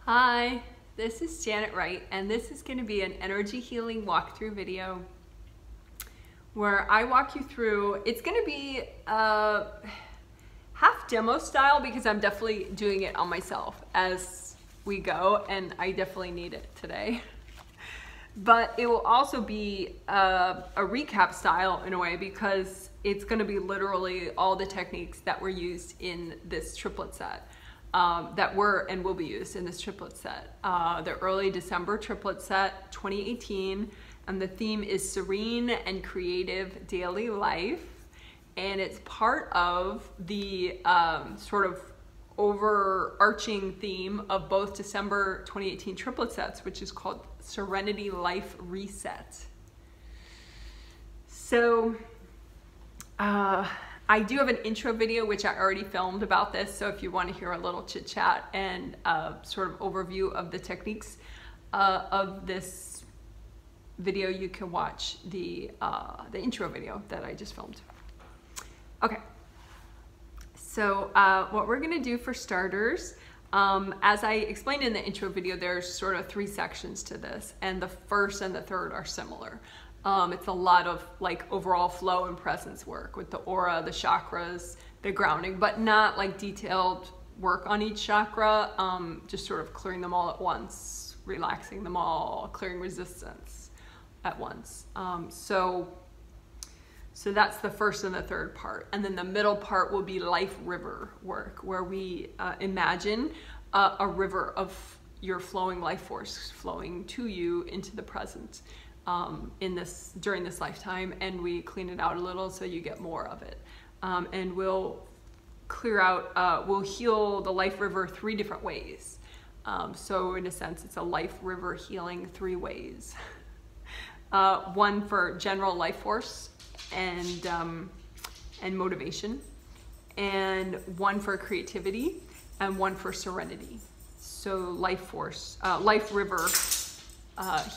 Hi, this is Janet Wright, and this is going to be an energy healing walkthrough video where I walk you through. It's going to be half demo style because I'm definitely doing it on myself as we go, and I definitely need it today. But it will also be a recap style in a way because it's going to be literally all the techniques that were used in this triplet set. That were and will be used in this triplet set. The early December triplet set 2018, and the theme is serene and creative daily life, and it's part of the sort of overarching theme of both December 2018 triplet sets, which is called Serenity Life Reset. So I do have an intro video which I already filmed about this, so if you want to hear a little chit chat and sort of overview of the techniques of this video, you can watch the intro video that I just filmed. Okay, so what we're going to do for starters, as I explained in the intro video, there's sort of 3 sections to this, and the first and the third are similar. It's a lot of like overall flow and presence work with the aura, the chakras, the grounding, but not like detailed work on each chakra, just sort of clearing them all at once, relaxing them all, clearing resistance at once. So that's the first and the third part. And then the middle part will be life river work, where we imagine a river of your flowing life force flowing to you into the present. During this lifetime, and we clean it out a little so you get more of it, and we'll clear out, we'll heal the life river 3 different ways. So in a sense, it's a life river healing 3 ways. One for general life force and motivation, and one for creativity, and one for serenity. So life force, life river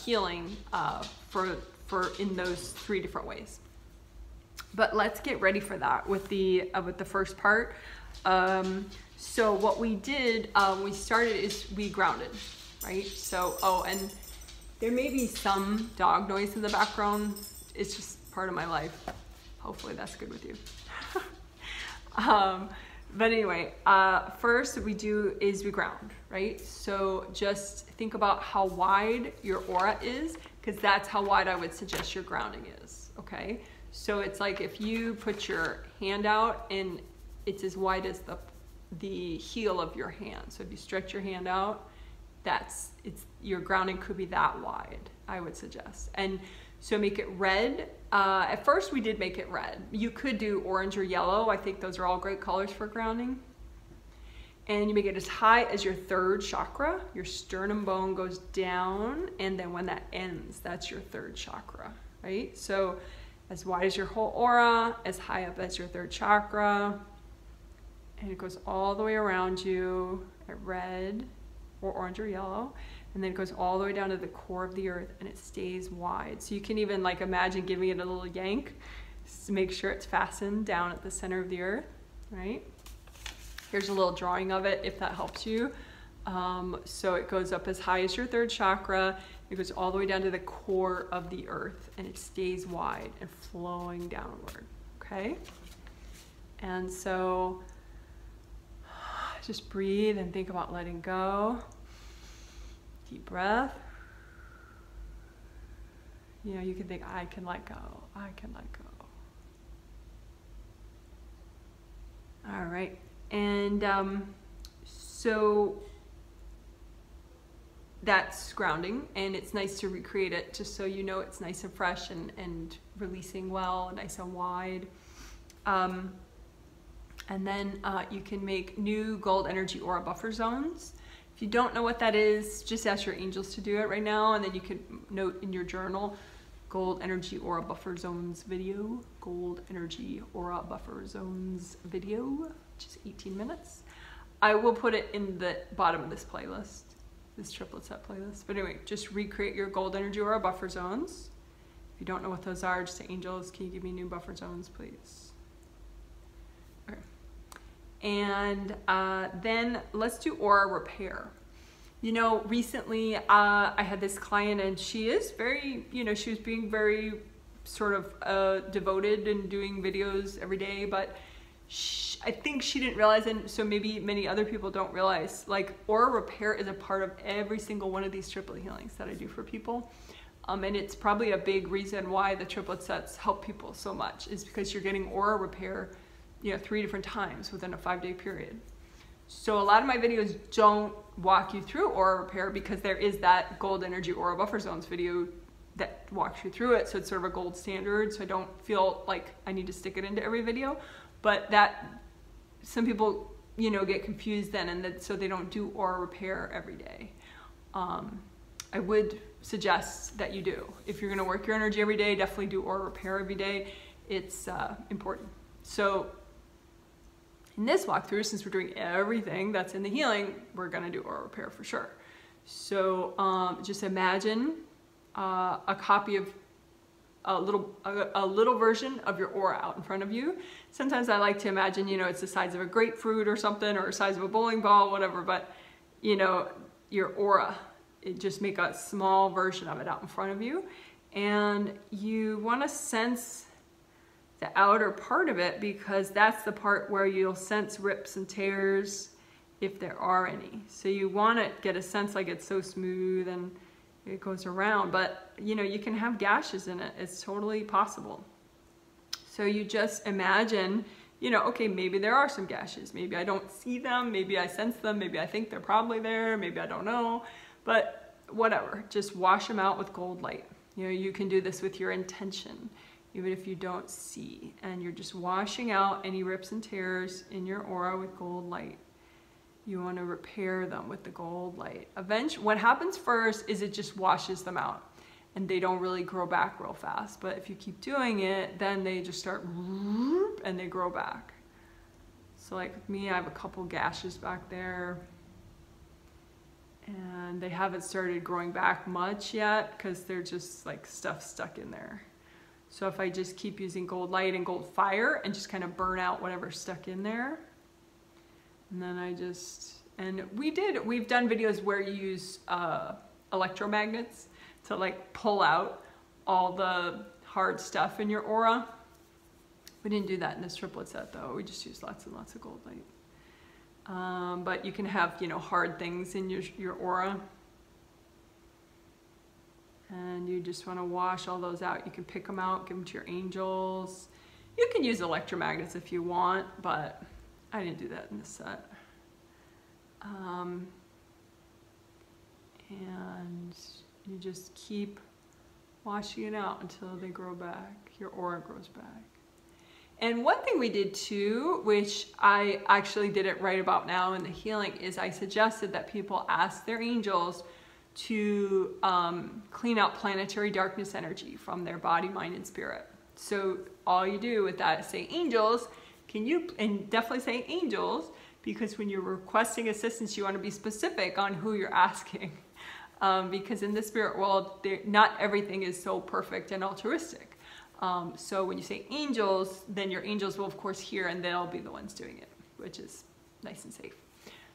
healing for in those 3 different ways. But let's get ready for that with the first part. So what we did, we started is we grounded, right? So and there may be some dog noise in the background. It's just part of my life. Hopefully that's good with you. But anyway, first we do is we ground, right? So just think about how wide your aura is, because that's how wide I would suggest your grounding is, okay? So it's like if you put your hand out and it's as wide as the heel of your hand. So if you stretch your hand out, your grounding could be that wide, I would suggest. And so make it red. At first we did make it red. You could do orange or yellow. I think those are all great colors for grounding. And you make it as high as your 3rd chakra. Your sternum bone goes down, and then when that ends, that's your 3rd chakra, right? So as wide as your whole aura, as high up as your 3rd chakra, and it goes all the way around you at red or orange or yellow. And then it goes all the way down to the core of the earth, and it stays wide. So you can even like imagine giving it a little yank to make sure it's fastened down at the center of the earth, right? Here's a little drawing of it if that helps you. So it goes up as high as your 3rd chakra. It goes all the way down to the core of the earth, and it stays wide and flowing downward, okay? And so just breathe and think about letting go. Deep breath. You know, you can think, I can let go. I can let go. All right. And so that's grounding, and it's nice to recreate it just so you know it's nice and fresh and releasing well, nice and wide. And then you can make new gold energy aura buffer zones. If you don't know what that is, just ask your angels to do it right now, and then you can note in your journal, Gold Energy Aura Buffer Zones video, Gold Energy Aura Buffer Zones video, which is 18 minutes. I will put it in the bottom of this playlist, this triplet set playlist. But anyway, just recreate your Gold Energy Aura Buffer Zones. If you don't know what those are, just say, angels, can you give me new buffer zones, please? Okay. And then let's do aura repair. You know, recently I had this client, and she is very, you know, she was being very sort of devoted and doing videos every day, but I think she didn't realize, and so maybe many other people don't realize, like aura repair is a part of every single one of these triplet healings that I do for people. And it's probably a big reason why the triplet sets help people so much, is because you're getting aura repair, you know, 3 different times within a 5-day period. So a lot of my videos don't walk you through aura repair because there is that gold energy aura buffer zones video that walks you through it. So it's sort of a gold standard. So I don't feel like I need to stick it into every video, but that some people, you know, get confused then, and that, so they don't do aura repair every day. I would suggest that you do. If you're going to work your energy every day, definitely do aura repair every day. It's important. So in this walkthrough, since we're doing everything that's in the healing, we're going to do aura repair for sure. So just imagine a copy of a little version of your aura out in front of you. Sometimes I like to imagine, you know, it's the size of a grapefruit or something, or the size of a bowling ball, whatever, but you know, your aura, just make a small version of it out in front of you. And you want to sense the outer part of it, because that's the part where you'll sense rips and tears if there are any. So you want to get a sense like it's so smooth and it goes around, but you know, you can have gashes in it. It's totally possible. So you just imagine, you know, okay, maybe there are some gashes. Maybe I don't see them. Maybe I sense them. Maybe I think they're probably there. Maybe I don't know, but whatever, just wash them out with gold light. You know, you can do this with your intention, even if you don't see, and you're just washing out any rips and tears in your aura with gold light. You want to repair them with the gold light. Eventually, what happens first is it just washes them out, and they don't really grow back real fast. But if you keep doing it, then they just start and they grow back. So like with me, I have a couple gashes back there, and they haven't started growing back much yet because they're just like stuff stuck in there. So if I just keep using gold light and gold fire and just kind of burn out whatever's stuck in there, and then I just, and we've done videos where you use electromagnets to like pull out all the hard stuff in your aura. We didn't do that in this triplet set though. We just used lots and lots of gold light. But you can have, you know, hard things in your aura. And you just want to wash all those out. You can pick them out, give them to your angels. You can use electromagnets if you want, but I didn't do that in this set. And you just keep washing it out until they grow back. Your aura grows back. And one thing we did too, which I actually didn't write about now in the healing, is I suggested that people ask their angels to clean out planetary darkness energy from their body, mind, and spirit. So all you do with that is say, angels, can you, and definitely say angels, because when you're requesting assistance, you want to be specific on who you're asking. Because in the spirit world, not everything is so perfect and altruistic. So when you say angels, then your angels will of course hear, and they'll be the ones doing it, which is nice and safe.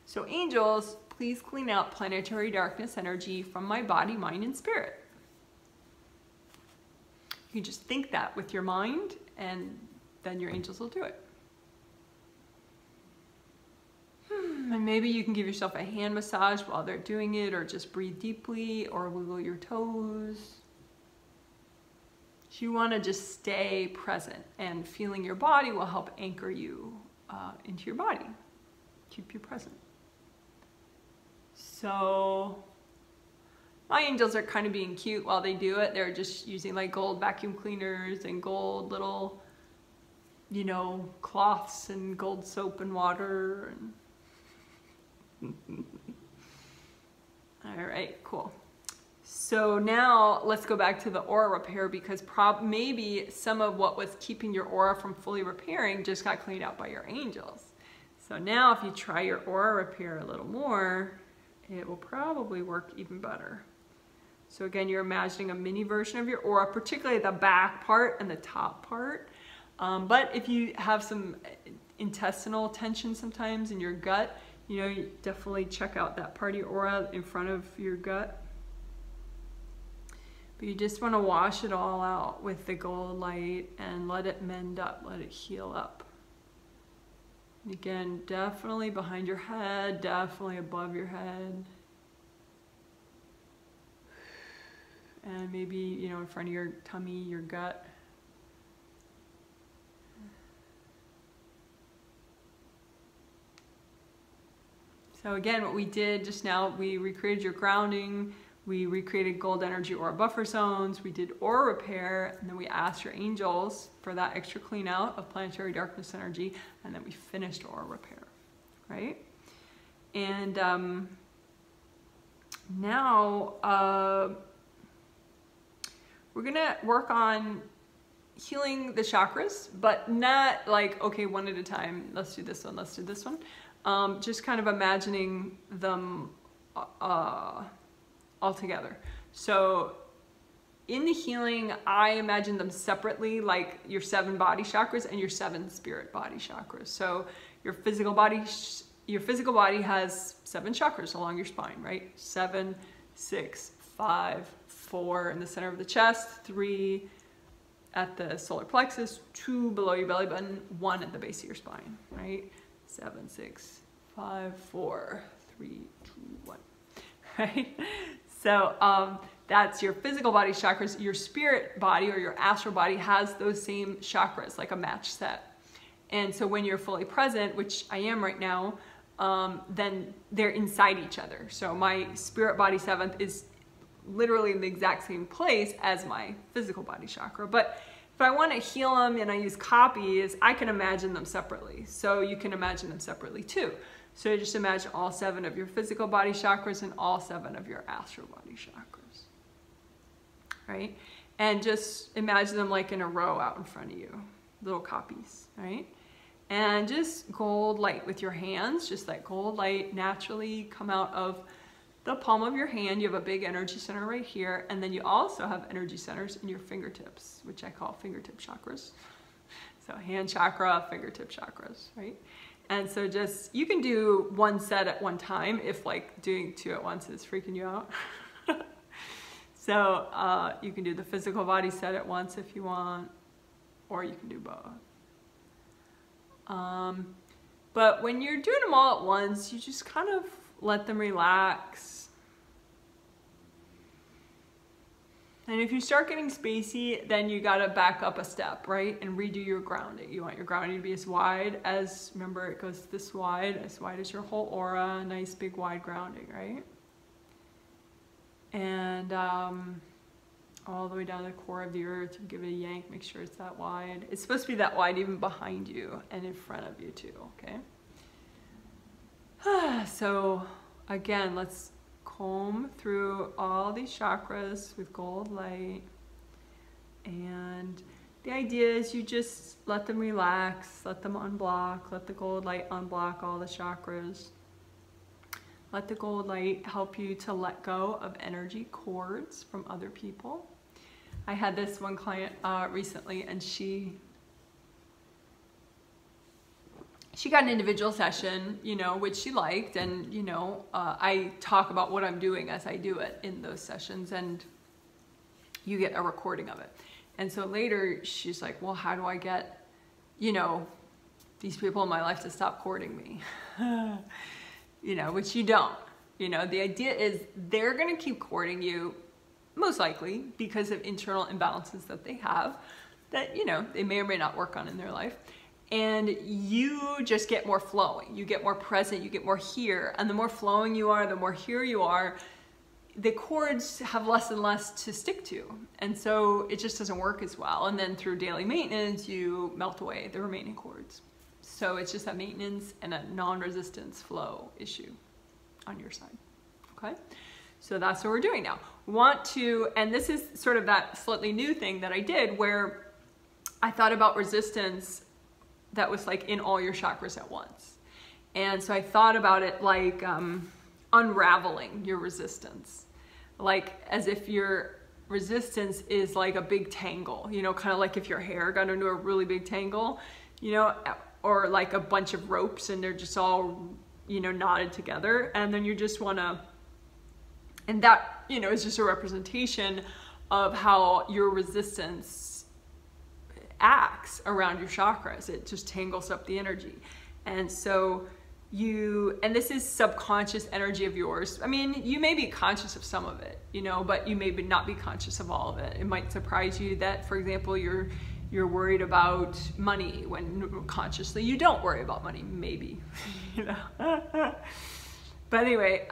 So angels, please clean out planetary darkness energy from my body, mind, and spirit. You just think that with your mind, and then your angels will do it. And maybe you can give yourself a hand massage while they're doing it, or just breathe deeply, or wiggle your toes. You want to just stay present, and feeling your body will help anchor you into your body, keep you present. So my angels are kind of being cute while they do it. They're just using like gold vacuum cleaners and gold little, you know, cloths and gold soap and water. And all right, cool. So now let's go back to the aura repair, because maybe some of what was keeping your aura from fully repairing just got cleaned out by your angels. So now if you try your aura repair a little more, it will probably work even better. So again, you're imagining a mini version of your aura, particularly the back part and the top part. But if you have some intestinal tension sometimes in your gut, You know, you definitely check out that part of your aura in front of your gut. But you just want to wash it all out with the gold light and let it mend up, let it heal up. And again, definitely behind your head, definitely above your head. And maybe, you know, in front of your tummy, your gut. So again, what we did just now, we recreated your grounding, we recreated gold energy aura buffer zones, we did aura repair, and then we asked your angels for that extra clean out of planetary darkness energy, and then we finished aura repair, right? And now we're gonna work on healing the chakras, but not like, okay, one at a time, let's do this one, let's do this one. Just kind of imagining them all together. So in the healing, I imagine them separately, like your 7 body chakras and your 7 spirit body chakras. So your physical body has 7 chakras along your spine, right? 7, 6, 5, 4 in the center of the chest, 3 at the solar plexus, 2 below your belly button, 1 at the base of your spine, right? 7, 6, 5, 4, 3, 2, 1, right? So that's your physical body chakras. Your spirit body or your astral body has those same chakras, like a match set. And so when you're fully present, which I am right now, then they're inside each other. So my spirit body 7th is literally in the exact same place as my physical body chakra. But if I want to heal them and I use copies, I can imagine them separately. So you can imagine them separately too. So just imagine all 7 of your physical body chakras and all 7 of your astral body chakras, right? And just imagine them like in a row out in front of you, little copies, right? And just gold light with your hands, just let gold light naturally come out of the palm of your hand. You have a big energy center right here, and then you also have energy centers in your fingertips, which I call fingertip chakras. So hand chakra, fingertip chakras, right? And so just, you can do 1 set at one time if like doing 2 at once is freaking you out. So you can do the physical body set at once if you want, or you can do both. But when you're doing them all at once, you just kind of let them relax. And if you start getting spacey, then you gotta back up a step, right? And redo your grounding. You want your grounding to be as wide as, remember it goes this wide as your whole aura, nice big wide grounding, right? And all the way down to the core of the earth, you give it a yank, make sure it's that wide. It's supposed to be that wide even behind you and in front of you too, okay? So again, let's comb through all these chakras with gold light. And the idea is you just let them relax, let them unblock, let the gold light unblock all the chakras. Let the gold light help you to let go of energy cords from other people. I had this one client recently, and she got an individual session, you know, which she liked, and, you know, I talk about what I'm doing as I do it in those sessions, and you get a recording of it. And so later she's like, well, how do I get, you know, these people in my life to stop courting me? You know, which you don't. You know, the idea is they're going to keep courting you, most likely, because of internal imbalances that they have that, you know, they may or may not work on in their life. And you just get more flowing. You get more present, you get more here. And the more flowing you are, the more here you are, the cords have less and less to stick to. And so it just doesn't work as well. And then through daily maintenance, you melt away the remaining cords. So it's just a maintenance and a non-resistance flow issue on your side, okay? So that's what we're doing now. Want to, and this is sort of that slightly new thing that I did where I thought about resistance that was like in all your chakras at once. And so I thought about it like unraveling your resistance, like as if your resistance is like a big tangle, you know, kind of like if your hair got into a really big tangle, you know, or like a bunch of ropes and they're just all knotted together. And then you just want to, and that, is just a representation of how your resistance acts around your chakras. It just tangles up the energy. And so and this is subconscious energy of yours. I mean, you may be conscious of some of it, but you may not be conscious of all of it. It might surprise you that, for example, you're worried about money when consciously you don't worry about money, maybe, But anyway,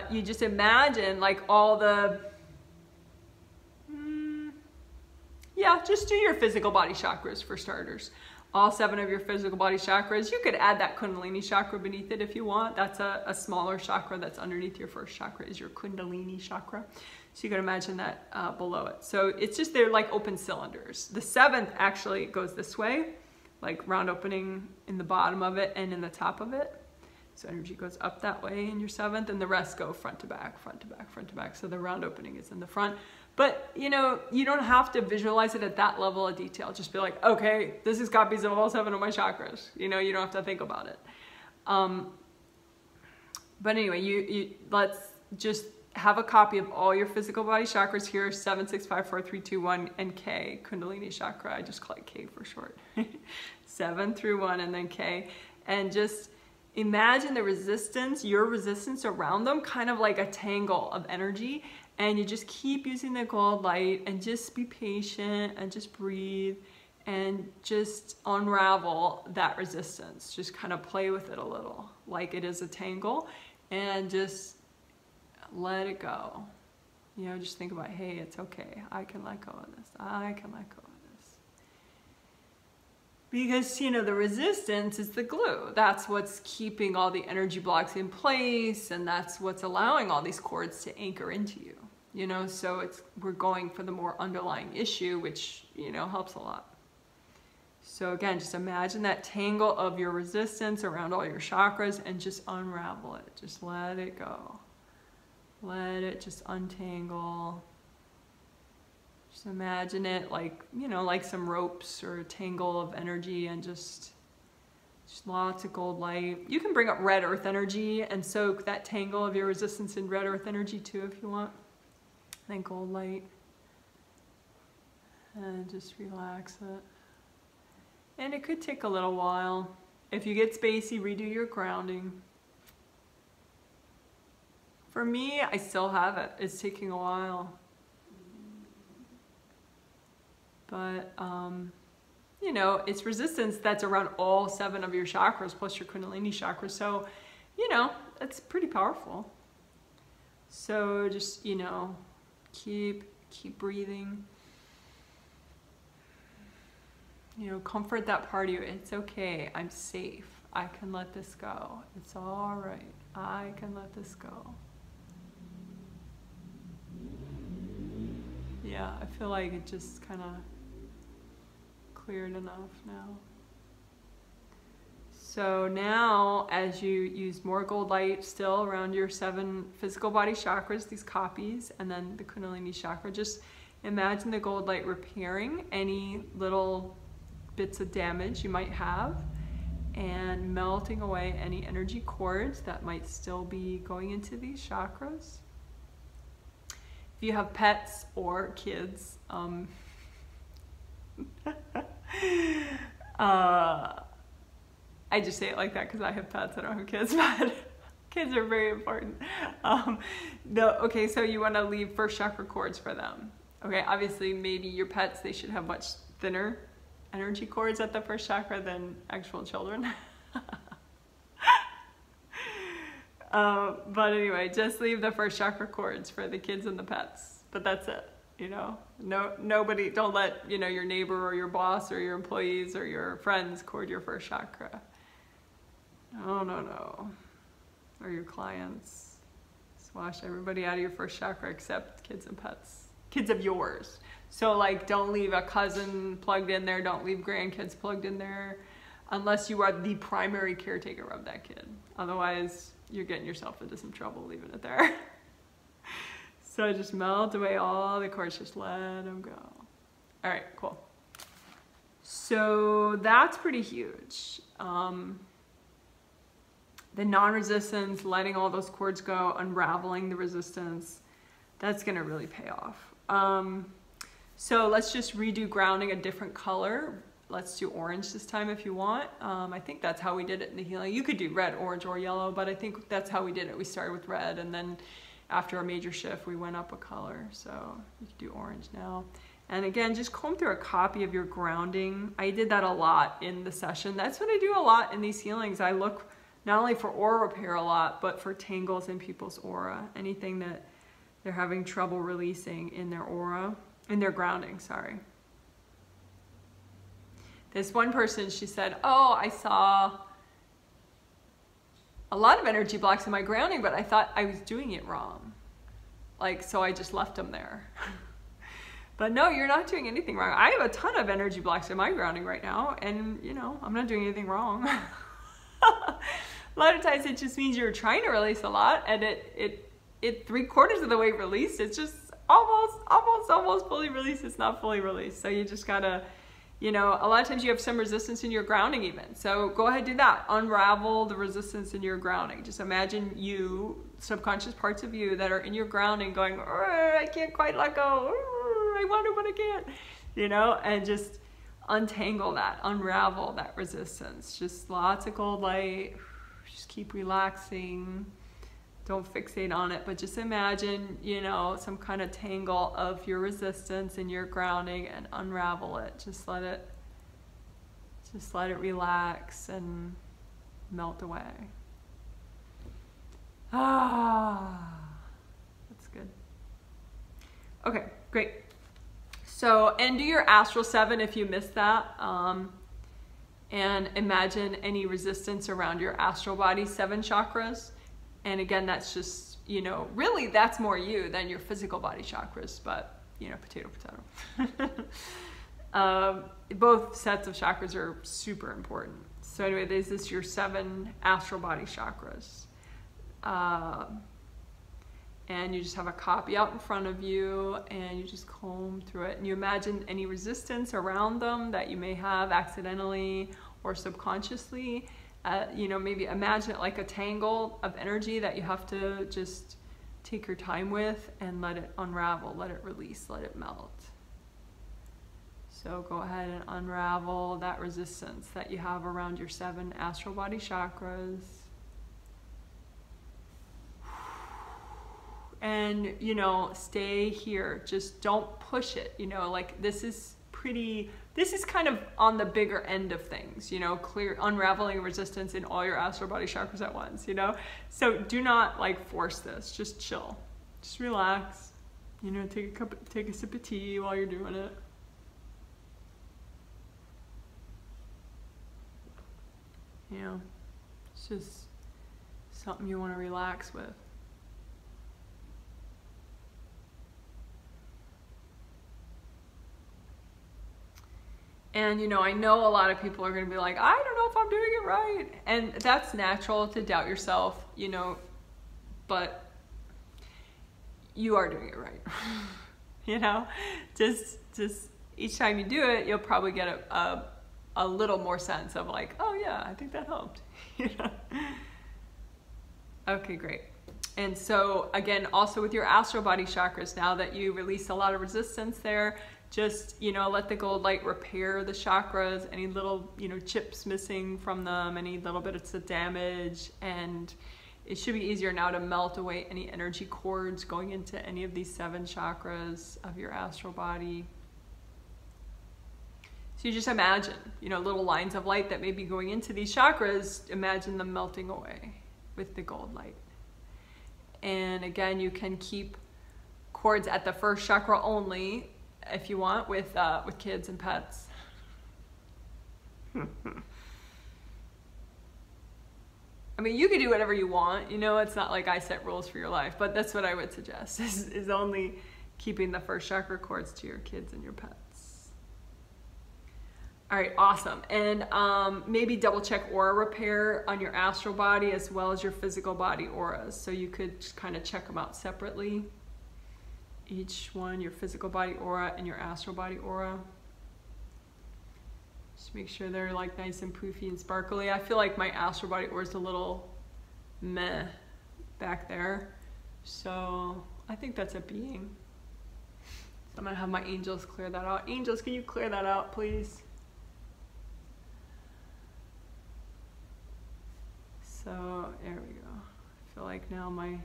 you just imagine like all the, just do your physical body chakras for starters. All 7 of your physical body chakras. You could add that Kundalini chakra beneath it if you want. That's a smaller chakra that's underneath your first chakra is your Kundalini chakra. So you can imagine that below it. So it's just, they're like open cylinders. The 7th actually goes this way, like round opening in the bottom of it and in the top of it. So energy goes up that way in your 7th, and the rest go front to back, front to back, front to back. So the round opening is in the front. But, you don't have to visualize it at that level of detail. Just be like, okay, this is copies of all 7 of my chakras. You don't have to think about it. But anyway, let's just have a copy of all your physical body chakras here, 7, 6, 5, 4, 3, 2, 1, and K, Kundalini chakra. I just call it K for short. 7 through 1 and then K. And just imagine the resistance, your resistance around them, kind of like a tangle of energy. And you just keep using the gold light and just be patient and just breathe and just unravel that resistance. Just kind of play with it a little like it is a tangle and just let it go. Just think about, hey, it's okay. I can let go of this. I can let go of this. Because, the resistance is the glue. That's what's keeping all the energy blocks in place, and that's what's allowing all these cords to anchor into you. So we're going for the more underlying issue, which, helps a lot. So again, just imagine that tangle of your resistance around all your chakras and just unravel it. Just let it go. Let it just untangle. Just imagine it like, like some ropes or a tangle of energy, and just lots of gold light. You can bring up red earth energy and soak that tangle of your resistance in red earth energy too if you want. Then gold light. And just relax it. And it could take a little while. If you get spacey, redo your grounding. For me, I still have it. It's taking a while. But, it's resistance that's around all 7 of your chakras plus your Kundalini chakra. So, it's pretty powerful. So just, keep breathing. Comfort that part of you. It's okay. I'm safe. I can let this go. It's all right. I can let this go. Yeah, I feel like it just kind of cleared enough now. So now, as you use more gold light still around your 7 physical body chakras, these copies, and then the Kundalini chakra, just imagine the gold light repairing any little bits of damage you might have and melting away any energy cords that might still be going into these chakras. If you have pets or kids, I just say it like that because I have pets. I don't have kids, but kids are very important. Okay, so you want to leave first chakra cords for them. Okay, obviously maybe your pets, they should have much thinner energy cords at the first chakra than actual children. But anyway, just leave the first chakra cords for the kids and the pets. But that's it. Nobody, don't let, your neighbor or your boss or your employees or your friends cord your first chakra. No. Or your clients. Just wash everybody out of your first chakra except kids and pets. Kids of yours. So don't leave a cousin plugged in there. Don't leave grandkids plugged in there unless you are the primary caretaker of that kid. Otherwise, you're getting yourself into some trouble leaving it there. So just melt away all the cords, just let them go. All right, cool. So that's pretty huge. the non-resistance, letting all those cords go, unraveling the resistance, that's gonna really pay off. So let's just redo grounding a different color. Let's do orange this time if you want. I think that's how we did it in the healing. You could do red, orange, or yellow, but I think that's how we did it. We started with red, and then after a major shift, we went up a color. So you could do orange now. And again, just comb through a copy of your grounding. I did that a lot in the session. That's what I do a lot in these healings. I look not only for aura repair a lot, but for tangles in people's aura. Anything that they're having trouble releasing in their aura, in their grounding, sorry. This one person, she said, oh, I saw a lot of energy blocks in my grounding, but I thought I was doing it wrong. Like, so I just left them there. But no, you're not doing anything wrong. I have a ton of energy blocks in my grounding right now, and you know, I'm not doing anything wrong. A lot of times it just means you're trying to release a lot, and it 3/4 of the way released. It's just almost fully released. It's not fully released. So you just gotta, you know, a lot of times you have some resistance in your grounding even. So go ahead, do that. Unravel the resistance in your grounding. Just imagine you, subconscious parts of you that are in your grounding going, I can't quite let go. I want to, but I can't, you know, and just untangle that, unravel that resistance. Just lots of gold light. Just keep relaxing. Don't fixate on it, but just imagine, you know, some kind of tangle of your resistance in your grounding and unravel it. Just let it relax and melt away. That's good. Okay, great. So, and do your astral 7 if you missed that. And imagine any resistance around your astral body 7 chakras. And again, that's just, you know, really that's more you than your physical body chakras, but, you know, potato, potato. Both sets of chakras are super important. So anyway, this is your 7 astral body chakras. And you just have a copy out in front of you, and you just comb through it. And you imagine any resistance around them that you may have accidentally or subconsciously. You know, maybe imagine it like a tangle of energy that you have to just take your time with and let it unravel, let it release, let it melt. So go ahead and unravel that resistance that you have around your 7 astral body chakras. And, you know, stay here. Just don't push it. You know, like this is kind of on the bigger end of things, you know, unraveling resistance in all your astral body chakras at once, you know? So do not like force this, just chill, just relax, you know, take a sip of tea while you're doing it. You know, it's just something you want to relax with. And, you know, I know a lot of people are going to be like, I don't know if I'm doing it right. And that's natural to doubt yourself, you know, but you are doing it right. You know, just each time you do it, you'll probably get a little more sense of like, oh yeah, I think that helped. You know? Okay, great. And so again, also with your astral body chakras, now that you release a lot of resistance there, just, you know, let the gold light repair the chakras, any little, you know, chips missing from them, any little bits of damage, and it should be easier now to melt away any energy cords going into any of these 7 chakras of your astral body. So you just imagine, you know, little lines of light that may be going into these chakras, imagine them melting away with the gold light. And again, you can keep cords at the first chakra only, if you want, with kids and pets. I mean, you can do whatever you want. You know, it's not like I set rules for your life, but that's what I would suggest, is only keeping the first chakra cords to your kids and your pets. All right, awesome. And maybe double check aura repair on your astral body as well as your physical body auras. So you could just kind of check them out separately. Each one, your physical body aura and your astral body aura. Just make sure they're like nice and poofy and sparkly. I feel like my astral body aura is a little meh back there. So I think that's a being. So I'm gonna have my angels clear that out. Angels, can you clear that out, please? So there we go. I feel like now my,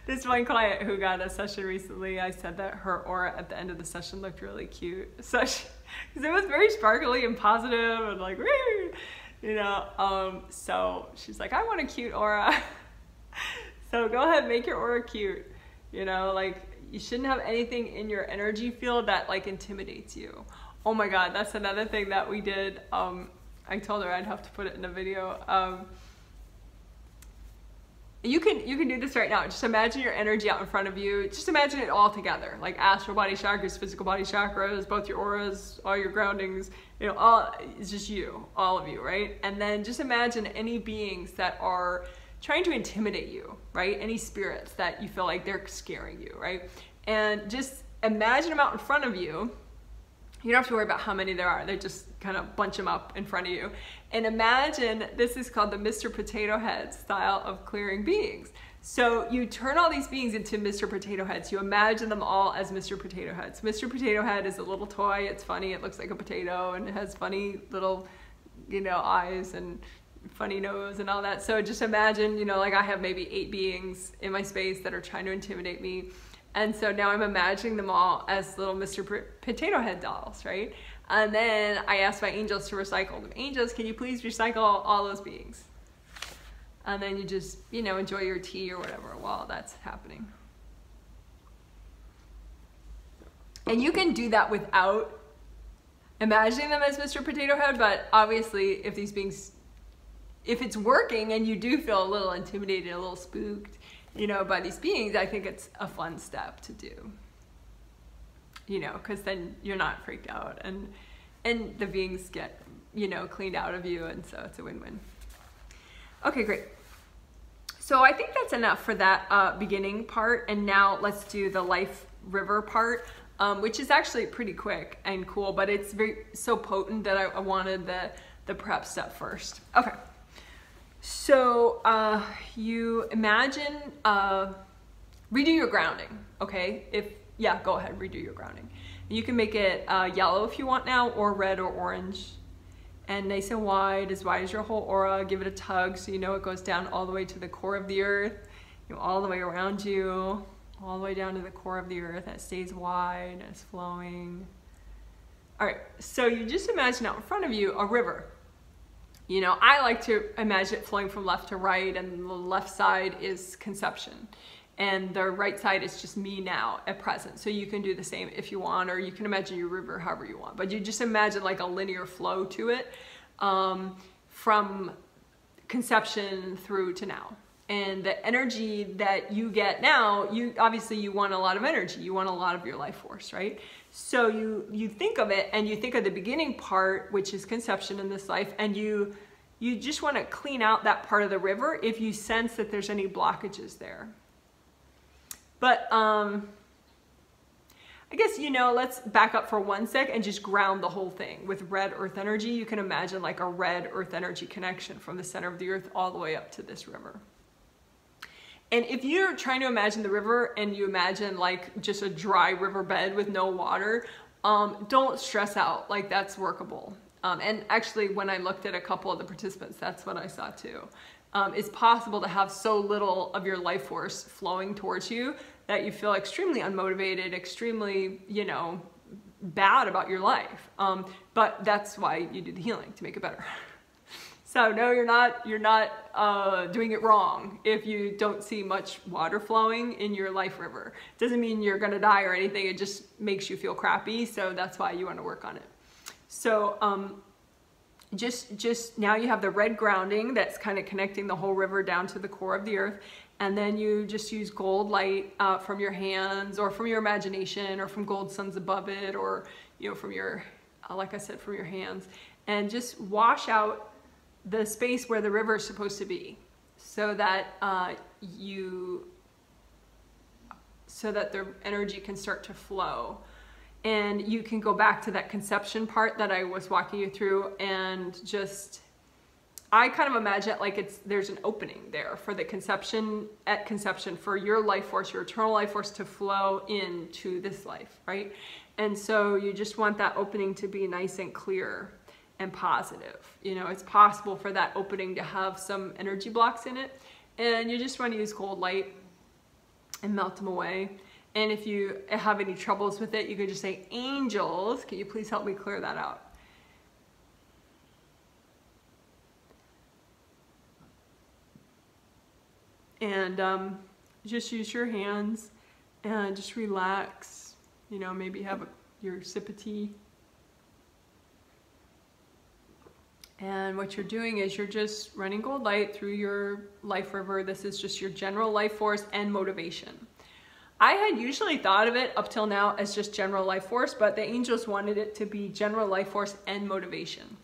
this one client who got a session recently, I said that her aura at the end of the session looked really cute. So because it was very sparkly and positive and like, woo, you know, so she's like, I want a cute aura. So go ahead, make your aura cute. You know, like you shouldn't have anything in your energy field that like intimidates you. Oh my God, that's another thing that we did. I told her I'd have to put it in a video. You can do this right now. Just imagine your energy out in front of you. Just imagine it all together, like astral body chakras, physical body chakras, both your auras, all your groundings, you know, all, it's just you, all of you, right? And then just imagine any beings that are trying to intimidate you, right? Any spirits that you feel like they're scaring you, right? And just imagine them out in front of you. You don't have to worry about how many there are. They just kind of bunch them up in front of you. And imagine, this is called the Mr. Potato Head style of clearing beings. So you turn all these beings into Mr. Potato Heads. You imagine them all as Mr. Potato Heads. Mr. Potato Head is a little toy. It's funny. It looks like a potato and it has funny little, you know, eyes and funny nose and all that. So just imagine, you know, like I have maybe 8 beings in my space that are trying to intimidate me. And so now I'm imagining them all as little Mr. Potato Head dolls, right? And then I asked my angels to recycle them. Angels, can you please recycle all those beings? And then you just, you know, enjoy your tea or whatever while that's happening. And you can do that without imagining them as Mr. Potato Head, but obviously if these beings, if it's working and you do feel a little intimidated, a little spooked, you know, by these beings, I think it's a fun step to do, you know, because then you're not freaked out and the beings get, you know, cleaned out of you, and so it's a win-win. Okay, great. So I think that's enough for that beginning part, and now let's do the life river part, which is actually pretty quick and cool, but it's so potent that I wanted the prep step first. Okay. So you imagine, redo your grounding, okay? Yeah, go ahead, redo your grounding. You can make it yellow if you want now, or red or orange. And nice and wide as your whole aura. Give it a tug so you know it goes down all the way to the core of the earth, you know, all the way around you, all the way down to the core of the earth, and it stays wide and it's flowing. All right, so you just imagine out in front of you a river. You know, I like to imagine it flowing from left to right, and the left side is conception. And the right side is just me now at present. So you can do the same if you want, or you can imagine your river however you want. But you just imagine like a linear flow to it from conception through to now. And the energy that you get now, obviously you want a lot of energy. You want a lot of your life force, right? So you think of it, and you think of the beginning part, which is conception in this life, and you just want to clean out that part of the river if you sense that there's any blockages there. But I guess, you know, let's back up for 1 sec and just ground the whole thing with red earth energy. You can imagine like a red earth energy connection from the center of the earth all the way up to this river. And if you're trying to imagine the river and you imagine like just a dry riverbed with no water, don't stress out, like that's workable. And actually when I looked at a couple of the participants, that's what I saw too. It's possible to have so little of your life force flowing towards you that you feel extremely unmotivated, extremely, you know, bad about your life. But that's why you do the healing, to make it better. So no, you're not doing it wrong if you don't see much water flowing in your life river. Doesn't mean you're gonna die or anything, it just makes you feel crappy, so that's why you wanna work on it. So just now you have the red grounding that's kind of connecting the whole river down to the core of the earth, and then you just use gold light from your hands or from your imagination or from gold suns above it, or, you know, from your, like I said, from your hands, and just wash out the space where the river is supposed to be, so that so that the energy can start to flow. And you can go back to that conception part that I was walking you through, and just I kind of imagine it like there's an opening there for the conception, for your life force, your eternal life force to flow into this life, right? And so you just want that opening to be nice and clear and positive. You know, it's possible for that opening to have some energy blocks in it, and you just want to use cold light and melt them away. And if you have any troubles with it, you can just say, angels, can you please help me clear that out? And just use your hands and just relax. You know, maybe have your sip of tea. And what you're doing is you're just running gold light through your life river. This is just your general life force and motivation. I had usually thought of it up till now as just general life force, but the angels wanted it to be general life force and motivation,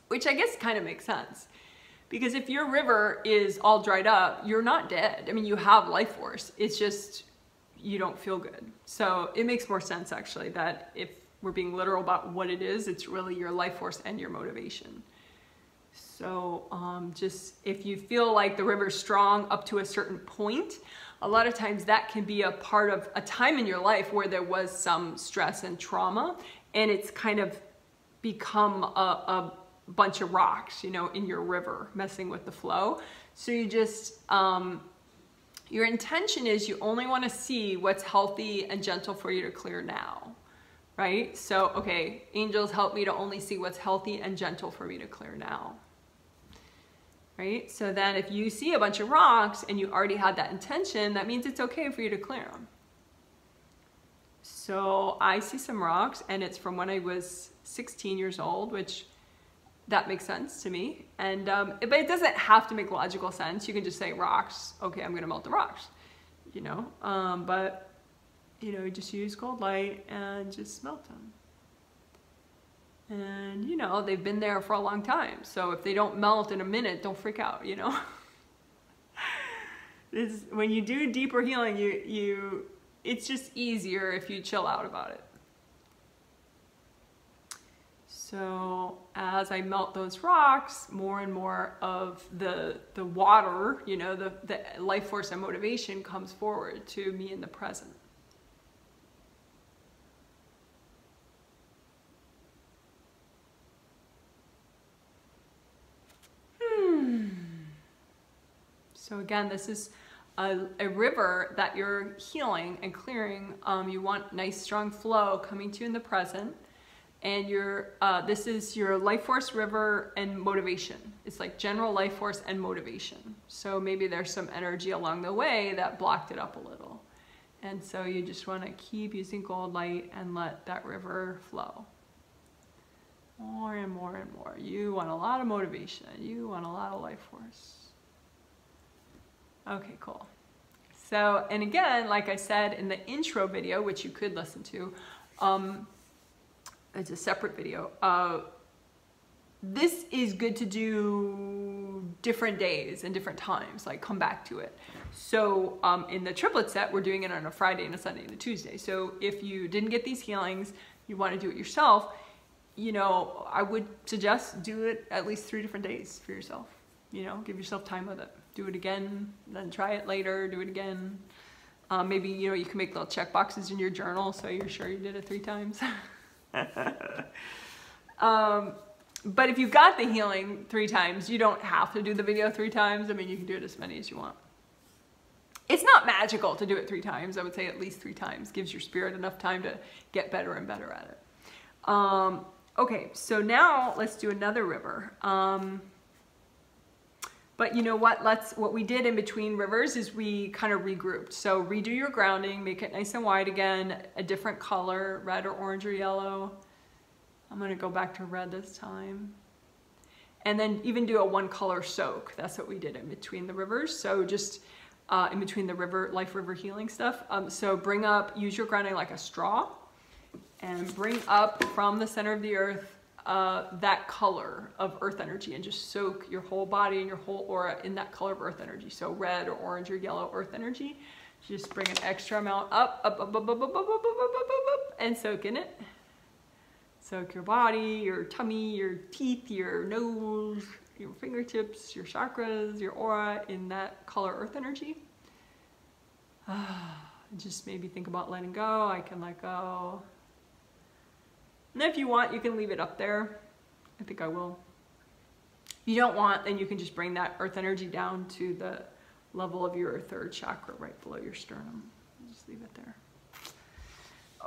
which I guess kind of makes sense. Because if your river is all dried up, you're not dead. I mean, you have life force. It's just, you don't feel good. So it makes more sense, actually, that if we're being literal about what it is, it's really your life force and your motivation. So just if you feel like the river's strong up to a certain point, a lot of times that can be a part of a time in your life where there was some stress and trauma, and it's kind of become a bunch of rocks, you know, in your river, messing with the flow. So you just, your intention is you only want to see what's healthy and gentle for you to clear now, right? So, okay, angels, help me to only see what's healthy and gentle for me to clear now, right? So then if you see a bunch of rocks and you already had that intention, that means it's okay for you to clear them. So I see some rocks, and it's from when I was 16 years old, which that makes sense to me. And but it doesn't have to make logical sense. You can just say rocks. Okay, I'm gonna melt the rocks, you know. But you know, just use cold light and just melt them. And you know, they've been there for a long time. So if they don't melt in a minute, don't freak out, you know. When you do deeper healing, it's just easier if you chill out about it. So as I melt those rocks, more and more of the water, you know, the life force and motivation comes forward to me in the present. So again, this is a river that you're healing and clearing. You want nice strong flow coming to you in the present. And this is your life force, river, and motivation. It's like general life force and motivation. So maybe there's some energy along the way that blocked it up a little. And so you just want to keep using gold light and let that river flow. More and more and more. You want a lot of motivation. You want a lot of life force. Okay, cool. So, and again, like I said in the intro video, which you could listen to, it's a separate video. This is good to do different days and different times, like come back to it. So in the triplet set, we're doing it on a Friday and a Sunday and a Tuesday. So if you didn't get these healings, you want to do it yourself, you know, I would suggest do it at least 3 different days for yourself. You know, give yourself time with it. Do it again, then try it later, do it again. Maybe, you know, you can make little check boxes in your journal so you're sure you did it 3 times. But if you got the healing 3 times, you don't have to do the video 3 times. I mean, you can do it as many as you want. It's not magical to do it 3 times. I would say at least 3 times. Gives your spirit enough time to get better and better at it. Okay, so now let's do another river. But you know what? What we did in between rivers is we kind of regrouped. So redo your grounding, make it nice and wide again, a different color, red or orange or yellow. I'm gonna go back to red this time. And then even do a 1 color soak. That's what we did in between the rivers. So just in between the life river healing stuff. So use your grounding like a straw, and bring up from the center of the earth that color of earth energy, and just soak your whole body and your whole aura in that color of earth energy. So red or orange or yellow earth energy. Just bring an extra amount up, and soak in it. Soak your body, your tummy, your teeth, your nose, your fingertips, your chakras, your aura in that color earth energy. Just maybe think about letting go. I can let go. And if you want, you can leave it up there. I think I will. If you don't want, then you can just bring that earth energy down to the level of your third chakra right below your sternum. Just leave it there.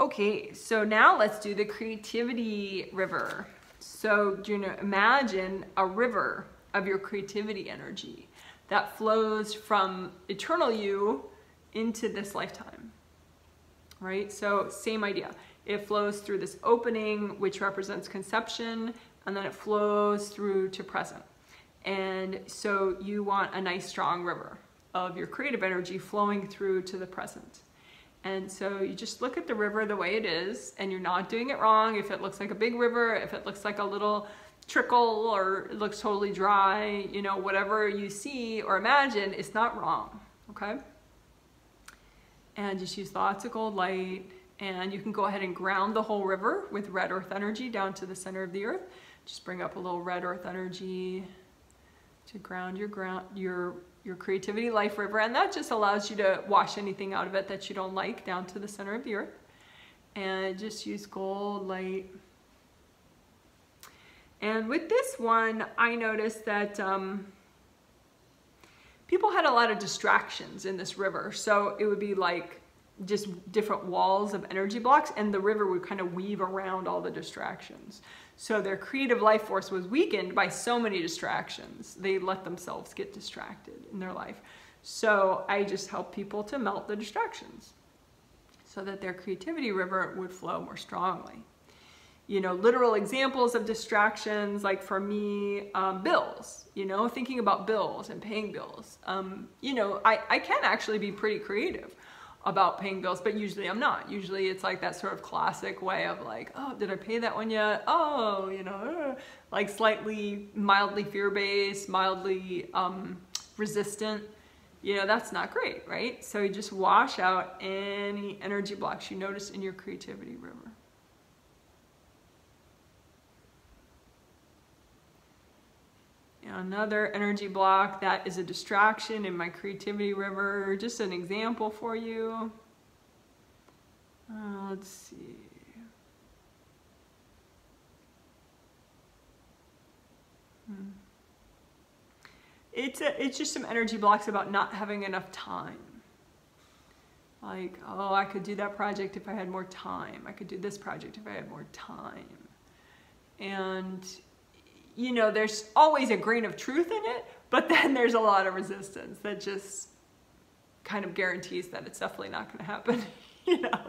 Okay, so now let's do the creativity river. So do you know, imagine a river of your creativity energy that flows from eternal you into this lifetime, right? So same idea. It flows through this opening, which represents conception, and then it flows through to present. And so you want a nice strong river of your creative energy flowing through to the present. And so you just look at the river the way it is, and you're not doing it wrong. If it looks like a big river, if it looks like a little trickle, or it looks totally dry, you know, whatever you see or imagine, it's not wrong, okay? And just use lots of gold light, and you can go ahead and ground the whole river with red earth energy down to the center of the earth. Just bring up a little red earth energy to ground your creativity life river, and that just allows you to wash anything out of it that you don't like down to the center of the earth. And just use gold light. And with this one, I noticed that people had a lot of distractions in this river. So it would be like just different walls of energy blocks, and the river would kind of weave around all the distractions. So their creative life force was weakened by so many distractions. They let themselves get distracted in their life. So I just help people to melt the distractions so that their creativity river would flow more strongly. You know, literal examples of distractions, like for me, bills, you know, thinking about bills and paying bills. You know, I can actually be pretty creative about paying bills, but usually I'm not. Usually it's like that sort of classic way of like, oh, did I pay that one yet? Oh, you know, like slightly, mildly fear-based, mildly resistant. You know, that's not great, right? So you just wash out any energy blocks you notice in your creativity river. Another energy block that is a distraction in my creativity river. Just an example for you. Let's see. It's just some energy blocks about not having enough time. Like, oh, I could do that project if I had more time. I could do this project if I had more time. And you know, there's always a grain of truth in it, but then there's a lot of resistance that just kind of guarantees that it's definitely not going to happen, you know?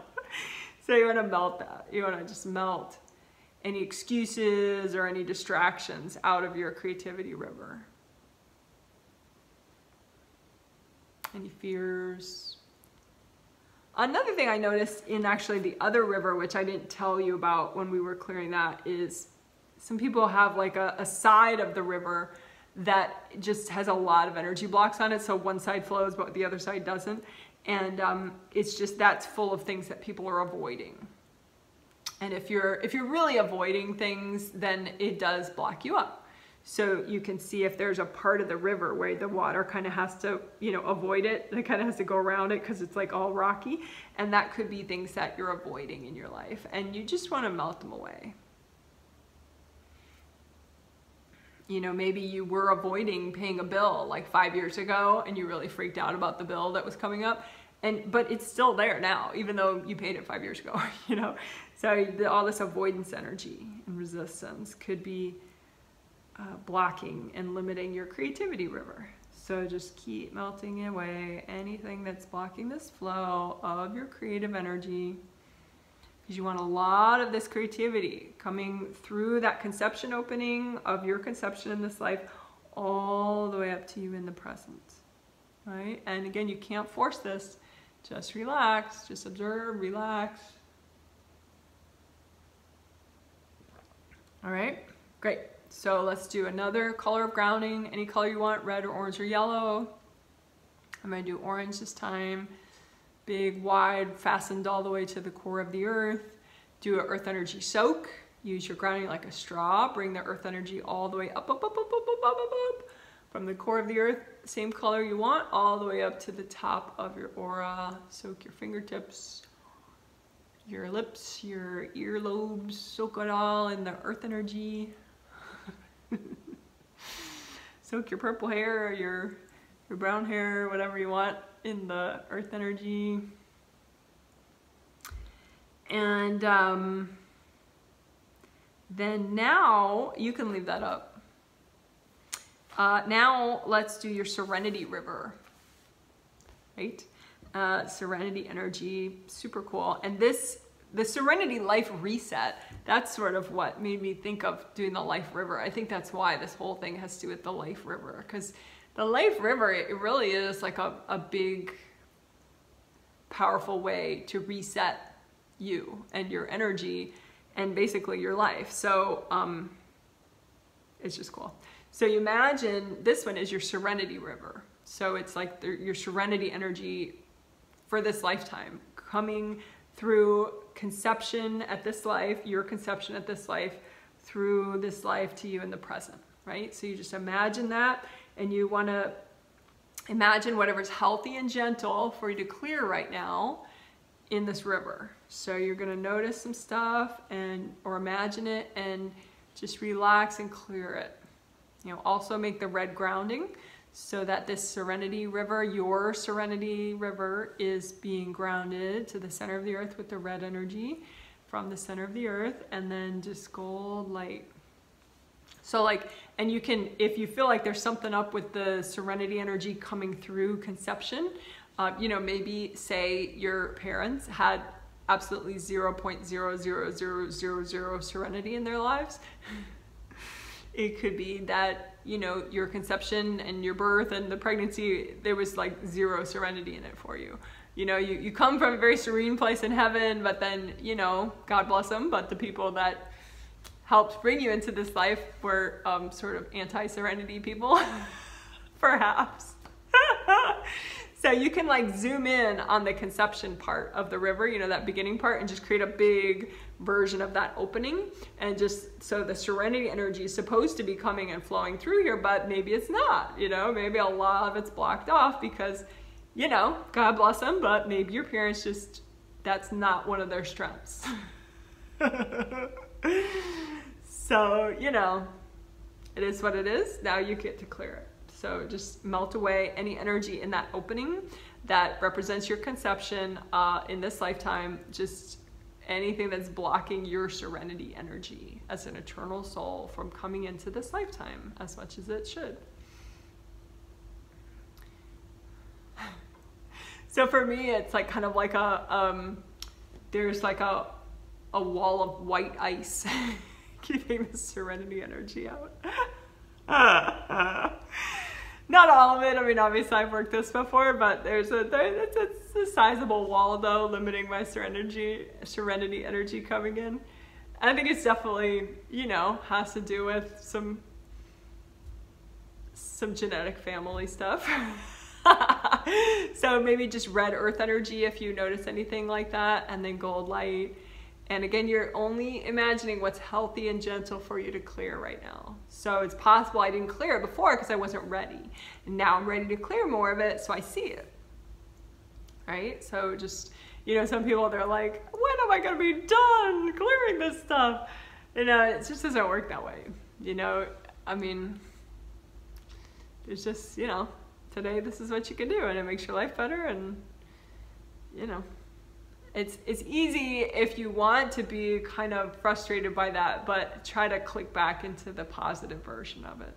So you want to melt that. You want to just melt any excuses or any distractions out of your creativity river. Any fears. Another thing I noticed in actually the other river, which I didn't tell you about when we were clearing that, is some people have like a side of the river that just has a lot of energy blocks on it. So one side flows, but the other side doesn't. And it's just, that's full of things that people are avoiding. And if you're really avoiding things, then it does block you up. So you can see if there's a part of the river where the water kind of has to, you know, avoid it. It kind of has to go around it because it's like all rocky. And that could be things that you're avoiding in your life. And you just want to melt them away. You know, maybe you were avoiding paying a bill like 5 years ago and you really freaked out about the bill that was coming up. But it's still there now, even though you paid it 5 years ago, you know. So all this avoidance energy and resistance could be blocking and limiting your creativity river. So just keep melting away anything that's blocking this flow of your creative energy. Because you want a lot of this creativity coming through that conception opening of your conception in this life all the way up to you in the present, right? And again, you can't force this. Just relax, just observe, relax. All right, great. So let's do another color of grounding, any color you want, red or orange or yellow. I'm gonna do orange this time. Big, wide, fastened all the way to the core of the earth. Do an earth energy soak. use your grounding like a straw. Bring the earth energy all the way up, up, up, up, up, up, up, up, up, from the core of the earth, same color you want, all the way up to the top of your aura. Soak your fingertips, your lips, your earlobes, soak it all in the earth energy. Soak your purple hair or your brown hair, whatever you want, in the earth energy. And then now you can leave that up. Now let's do your Serenity river, right? Serenity energy, super cool. And the Serenity life reset, that's sort of what made me think of doing the life river. I think that's why this whole thing has to do with the life river, because the life river, it really is like a big, powerful way to reset you and your energy and basically your life. So it's just cool. So you imagine this one is your Serenity river. So it's like your Serenity energy for this lifetime, coming through conception at this life, your conception at this life, through this life to you in the present, right? So you just imagine that, and you want to imagine whatever's healthy and gentle for you to clear right now in this river. So you're going to notice some stuff or imagine it and just relax and clear it. You know, also make the red grounding so that this Serenity river, your Serenity river, is being grounded to the center of the earth with the red energy from the center of the earth, and then just gold light. So like, and you can, if you feel like there's something up with the Serenity energy coming through conception, you know, maybe say your parents had absolutely 0.00000 Serenity in their lives. It could be that, you know, your conception and your birth and the pregnancy, there was like zero Serenity in it for you. You know, you come from a very serene place in heaven, but then, you know, God bless them, but the people that helped bring you into this life were sort of anti-Serenity people, perhaps. So you can like zoom in on the conception part of the river, you know, that beginning part, and just create a big version of that opening. And just, so the Serenity energy is supposed to be coming and flowing through here, but maybe it's not, you know, maybe a lot of it's blocked off because, you know, God bless them, but maybe your parents just, that's not one of their strengths. So, you know, it is what it is. Now you get to clear it. So just melt away any energy in that opening that represents your conception in this lifetime, just anything that's blocking your Serenity energy as an eternal soul from coming into this lifetime as much as it should. So for me, it's like kind of like there's like a wall of white ice keeping the Serenity energy out. Not all of it. I mean, obviously I've worked this before, but it's a sizable wall though, limiting my Serenity energy coming in. I think it's definitely, you know, has to do with some genetic family stuff. So maybe just red earth energy if you notice anything like that, and then gold light. And again, you're only imagining what's healthy and gentle for you to clear right now. So it's possible I didn't clear it before because I wasn't ready. And now I'm ready to clear more of it, so I see it. Right? So just, you know, some people, they're like, when am I going to be done clearing this stuff? You know, it just doesn't work that way. You know, I mean, there's just, you know, today this is what you can do, and it makes your life better, and, you know. It's easy if you want to be kind of frustrated by that, but try to click back into the positive version of it.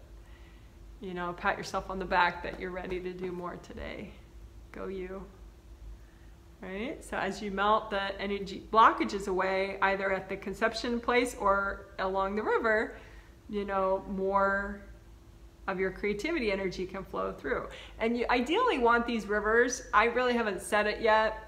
You know, pat yourself on the back that you're ready to do more today. Go you. Right? So as you melt the energy blockages away, either at the conception place or along the river, you know, more of your creativity energy can flow through. And you ideally want these rivers, I really haven't said it yet,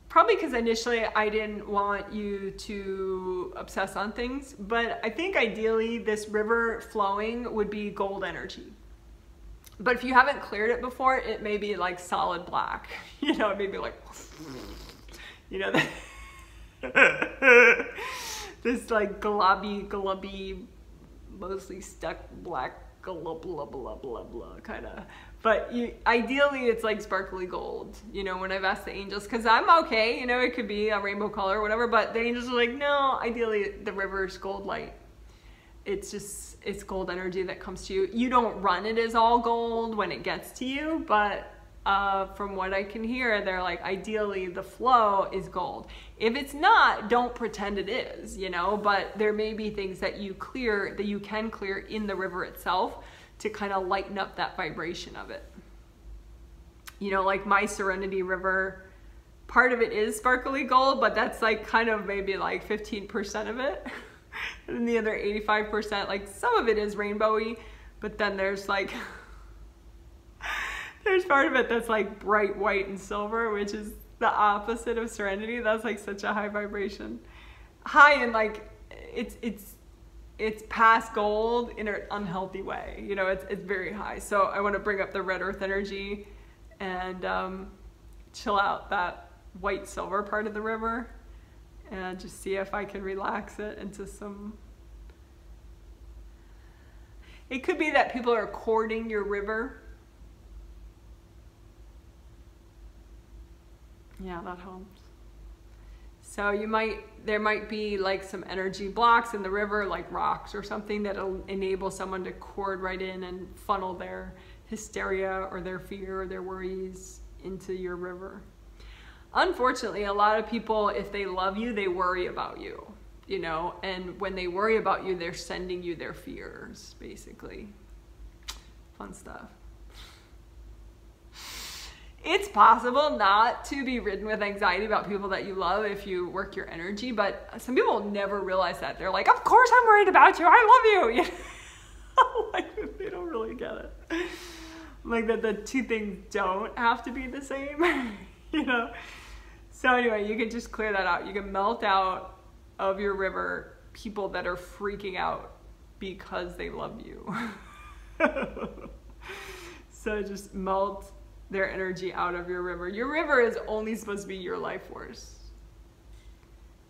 probably because initially I didn't want you to obsess on things, but I think ideally this river flowing would be gold energy. But if you haven't cleared it before, it may be like solid black. You know, it may be like, you know, this like globby, mostly stuck black blah blah blah blah blah kind of. But ideally it's like sparkly gold, you know, when I've asked the angels, because I'm okay, you know, it could be a rainbow color or whatever, but the angels are like, no, ideally the river's gold light. It's gold energy that comes to you. You don't run it as all gold when it gets to you, but from what I can hear, they're like, ideally the flow is gold. If it's not, don't pretend it is, you know, but there may be things that you can clear in the river itself to kind of lighten up that vibration of it. You know, like my Serenity river, part of it is sparkly gold, but that's like kind of maybe like 15% of it. And the other 85%, like some of it is rainbowy, but then there's like, there's part of it that's like bright white and silver, which is the opposite of Serenity. That's like such a high vibration. High and like, it's past gold in an unhealthy way. You know, it's very high. So I want to bring up the red earth energy and chill out that white silver part of the river and just see if I can relax it into some... It could be that people are courting your river. Yeah, that helps. So there might be like some energy blocks in the river, like rocks or something that'll enable someone to cord right in and funnel their hysteria or their fear or their worries into your river. Unfortunately, a lot of people, if they love you, they worry about you, you know, and when they worry about you, they're sending you their fears, basically. Fun stuff. It's possible not to be ridden with anxiety about people that you love if you work your energy, but some people never realize that. They're like, of course I'm worried about you. I love you. You know? Like, they don't really get it. Like that the two things don't have to be the same, you know? So anyway, you can just clear that out. You can melt out of your river people that are freaking out because they love you. So just melt their energy out of your river. Your river is only supposed to be your life force.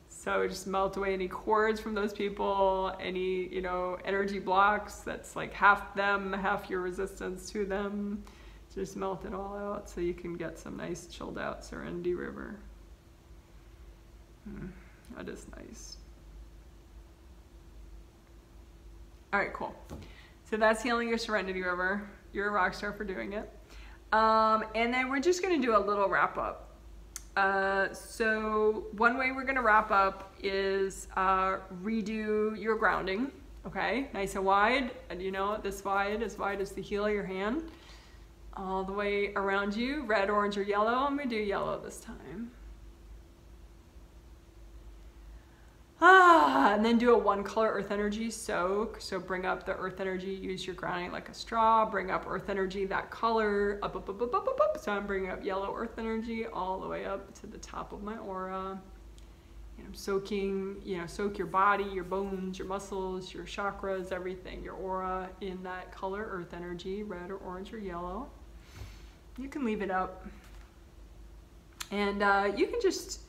So just melt away any cords from those people, any, you know, energy blocks that's like half them, half your resistance to them. Just melt it all out so you can get some nice chilled out Serenity river. That is nice. All right, cool. So that's healing your Serenity river. You're a rock star for doing it. And then we're just going to do a little wrap up. So one way we're going to wrap up is redo your grounding. Okay, nice and wide. And you know, this wide as the heel of your hand. All the way around you, red, orange, or yellow. I'm going to do yellow this time. And then do a one color earth energy soak. So bring up the earth energy, use your grounding like a straw, bring up earth energy, that color, up, up, up, up, up, up, up. So I'm bringing up yellow earth energy all the way up to the top of my aura. And I'm soaking, you know, soak your body, your bones, your muscles, your chakras, everything, your aura in that color earth energy, red or orange or yellow. You can leave it up. And you can just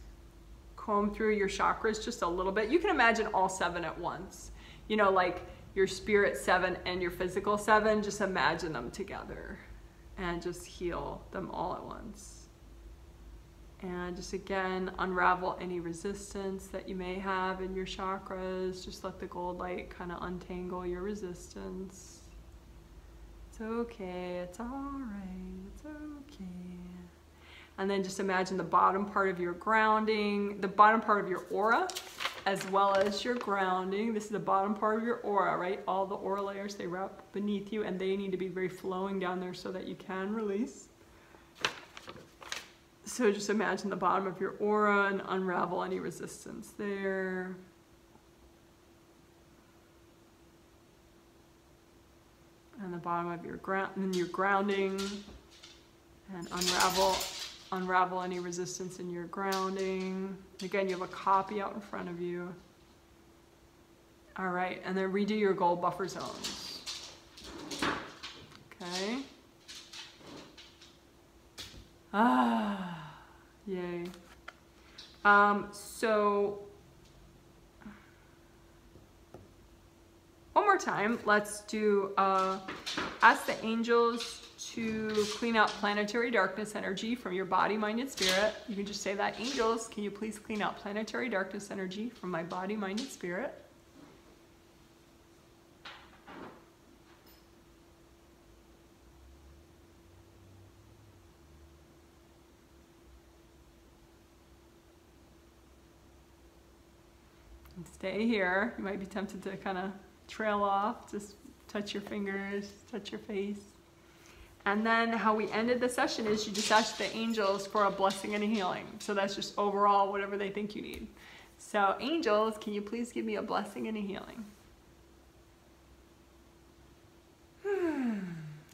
comb through your chakras just a little bit. You can imagine all 7 at once. You know, like your spirit 7 and your physical 7, just imagine them together and just heal them all at once. And just again, unravel any resistance that you may have in your chakras. Just let the gold light kind of untangle your resistance. It's okay, it's all right, it's okay. And then just imagine the bottom part of your grounding, the bottom part of your aura, as well as your grounding. This is the bottom part of your aura, right? All the aura layers, they wrap beneath you and they need to be very flowing down there so that you can release. So just imagine the bottom of your aura and unravel any resistance there. And the bottom of your grounding, and unravel any resistance in your grounding. Again, you have a copy out in front of you. All right, and then redo your gold buffer zones. Okay. Yay. So one more time, let's do ask the angels to clean out planetary darkness energy from your body, mind, and spirit. You can just say that, angels, can you please clean out planetary darkness energy from my body, mind, and spirit? And stay here. You might be tempted to kind of trail off. Just touch your fingers, touch your face. And then how we ended the session is you just ask the angels for a blessing and a healing. So that's just overall whatever they think you need. So angels, can you please give me a blessing and a healing?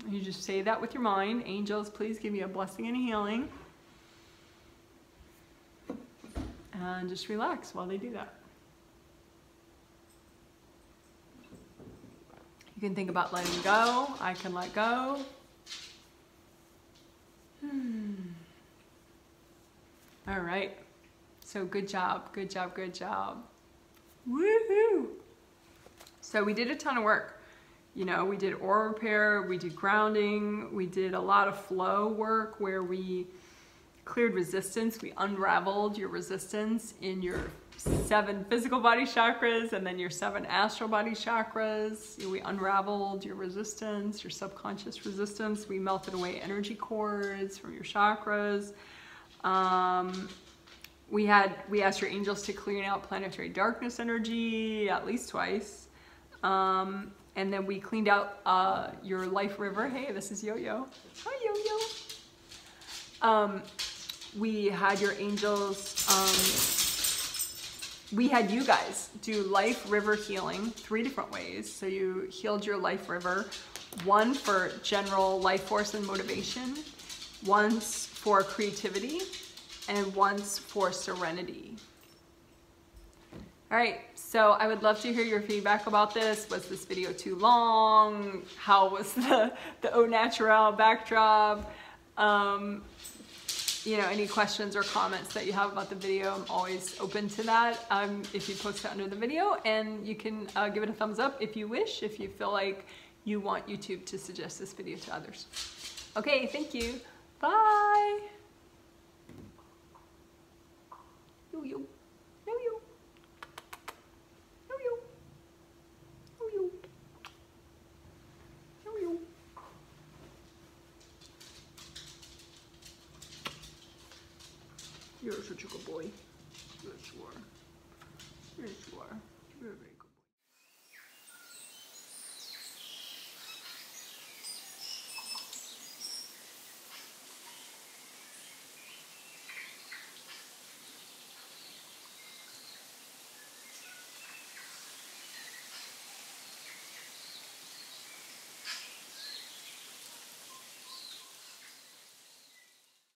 You just say that with your mind. Angels, please give me a blessing and a healing. And just relax while they do that. You can think about letting go. I can let go. All right. So good job, good job, good job. Woohoo! So we did a ton of work. You know, we did aura repair, we did grounding, we did a lot of flow work where we cleared resistance. We unraveled your resistance in your 7 physical body chakras and then your 7 astral body chakras. We unraveled your resistance, your subconscious resistance. We melted away energy cords from your chakras. We asked your angels to clean out planetary darkness energy at least twice. And then we cleaned out your life river. Hey, this is Yo-Yo. Hi, Yo-Yo. We had your angels, we had you guys do life river healing 3 different ways. So you healed your life river, one for general life force and motivation, once for creativity, and once for serenity. All right, so I would love to hear your feedback about this. Was this video too long? How was the au naturel backdrop? You know, any questions or comments that you have about the video, I'm always open to that. If you post it under the video, and you can give it a thumbs up if you wish, if you feel like you want YouTube to suggest this video to others. Okay, thank you. Bye. Yo-yo. Yo-yo. Yo-yo. Yo-yo. Yo-yo. You're such a good boy. Yes, you are. Yes, you are.